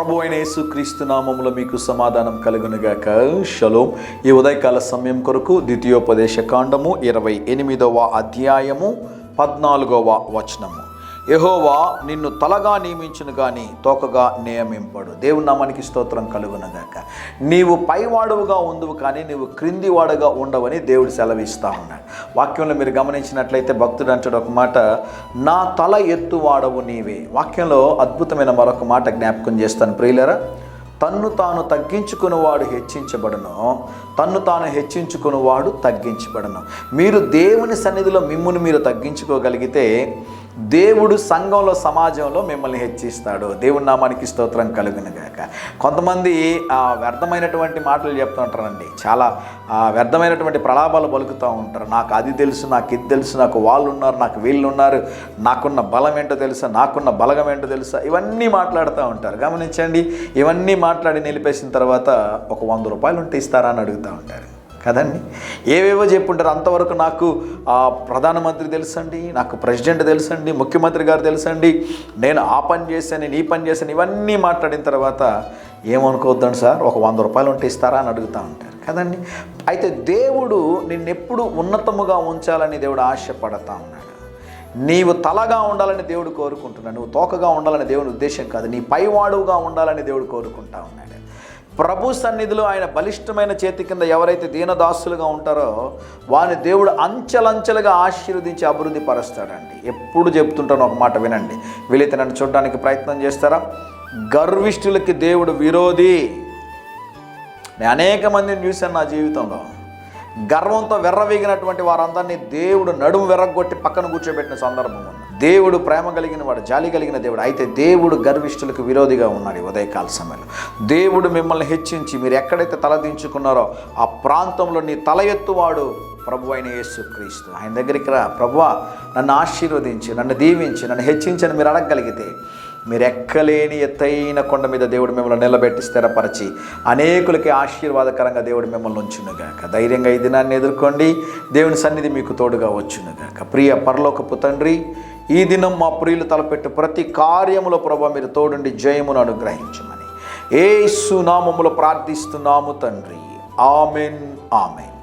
ప్రభు అయిన యేసుక్రీస్తు నామములో మీకు సమాధానం కలుగునుగాక. షలోం. ఈ ఉదయకాల సమయం కొరకు ద్వితీయోపదేశ కాండము 28వ అధ్యాయము 14వ వచనము. యెహోవా నిన్ను తలగా నియమించును గాని తోకగా నియమింపడు. దేవుని నామానికి స్తోత్రం కలుగునుగాక. నీవు పైవాడువుగా ఉండువు కానీ నీవు క్రిందివాడుగా ఉండవని దేవుడు సెలవిస్తూ ఉన్నాడు. వాక్యంలో మీరు గమనించినట్లయితే భక్తుడు అంటాడు ఒక మాట, నా తల ఎత్తువాడవు నీవే. వాక్యంలో అద్భుతమైన మరొక మాట జ్ఞాపకం చేస్తాను ప్రియులారా. తన్ను తాను తగ్గించుకునేవాడు హెచ్చించబడును, తన్ను తాను హెచ్చించుకునేవాడు తగ్గించబడును. మీరు దేవుని సన్నిధిలో మిమ్మును మీరు తగ్గించుకోగలిగితే దేవుడు సంఘంలో సమాజంలో మిమ్మల్ని హెచ్చిస్తాడు. దేవుని నామానికి స్తోత్రం కలుగునుగాక. కొంతమంది వ్యర్థమైనటువంటి మాటలు చెప్తూ ఉంటారండి. చాలా వ్యర్థమైనటువంటి ప్రలాభాలు పలుకుతూ ఉంటారు. నాకు అది తెలుసు, నాకు ఇది తెలుసు, నాకు వాళ్ళు ఉన్నారు, నాకు వీళ్ళు ఉన్నారు, నాకున్న బలం ఏంటో తెలుసా, నాకున్న బలగం ఏంటో తెలుసా, ఇవన్నీ మాట్లాడుతూ ఉంటారు. గమనించండి, ఇవన్నీ మాట్లాడి నిలిపేసిన తర్వాత ఒక 100 రూపాయలు ఉంటే ఇస్తారా అని అడుగుతూ ఉంటారు కదండి. ఏవేవో చెప్పుంటారు. అంతవరకు నాకు ప్రధానమంత్రి తెలుసండి, నాకు ప్రెసిడెంట్ తెలుసండి, ముఖ్యమంత్రి గారు తెలుసండి, నేను ఆ పని చేశాను, నేను ఈ పని చేశాను, ఇవన్నీ మాట్లాడిన తర్వాత ఏమనుకోవద్దండి సార్, ఒక 100 రూపాయలు ఉంటే ఇస్తారా అని అడుగుతూ ఉంటారు కదండి. అయితే దేవుడు నిన్నెప్పుడు ఉన్నతముగా ఉంచాలని దేవుడు ఆశపడతా ఉన్నాడు. నీవు తలగా ఉండాలని దేవుడు కోరుకుంటున్నాడు. నువ్వు తోకగా ఉండాలని దేవుని ఉద్దేశం కాదు. నీ పైవాడుగా ఉండాలని దేవుడు కోరుకుంటా ఉన్నాడు. ప్రభు సన్నిధిలో ఆయన బలిష్టమైన చేతి కింద ఎవరైతే దీనదాసులుగా ఉంటారో వారిని దేవుడు అంచెలంచెలుగా ఆశీర్వదించి అభివృద్ధి పరుస్తాడండి. ఎప్పుడు చెప్తుంటాను ఒక మాట వినండి. వీలైతే నన్ను చూడడానికి ప్రయత్నం చేస్తారా? గర్విష్ఠులకి దేవుడు విరోధి. నేను అనేక మందిని చూశాను నా జీవితంలో. గర్వంతో వెర్రవీగినటువంటి వారందరినీ దేవుడు నడుము వెర్రగొట్టి పక్కన కూర్చోబెట్టిన సందర్భం ఉంది. దేవుడు ప్రేమ కలిగిన వాడు, జాలి కలిగిన దేవుడు. అయితే దేవుడు గర్విష్ఠులకు విరోధిగా ఉన్నాడు. ఉదయకాల సమయంలో దేవుడు మిమ్మల్ని హెచ్చించి మీరు ఎక్కడైతే తలదించుకున్నారో ఆ ప్రాంతంలో నీ తల ఎత్తువాడు ప్రభు అయిన యేసుక్రీస్తు. ఆయన దగ్గరికి రా, ప్రభువా నన్ను ఆశీర్వదించి, నన్ను దీవించి, నన్ను హెచ్చించని మీరు అడగగలిగితే మీరు ఎక్కలేని ఎత్తైన కొండ మీద దేవుడు మిమ్మల్ని నిలబెట్టి స్థిరపరిచి అనేకులకి ఆశీర్వాదకరంగా దేవుడు మిమ్మల్ని ఉంచునుగాక. ధైర్యంగా ఈ దినాన్ని ఎదుర్కోండి. దేవుని సన్నిధి మీకు తోడుగా వచ్చునుగాక. ప్రియ పరలోకపు తండ్రి, ఈ దినం మా ప్రియులు తలపెట్టు ప్రతి కార్యములో ప్రభువా మీరు తోడుండి జయమును అనుగ్రహించమని యేసు నామములో ప్రార్థిస్తున్నాము తండ్రి. Amen, amen.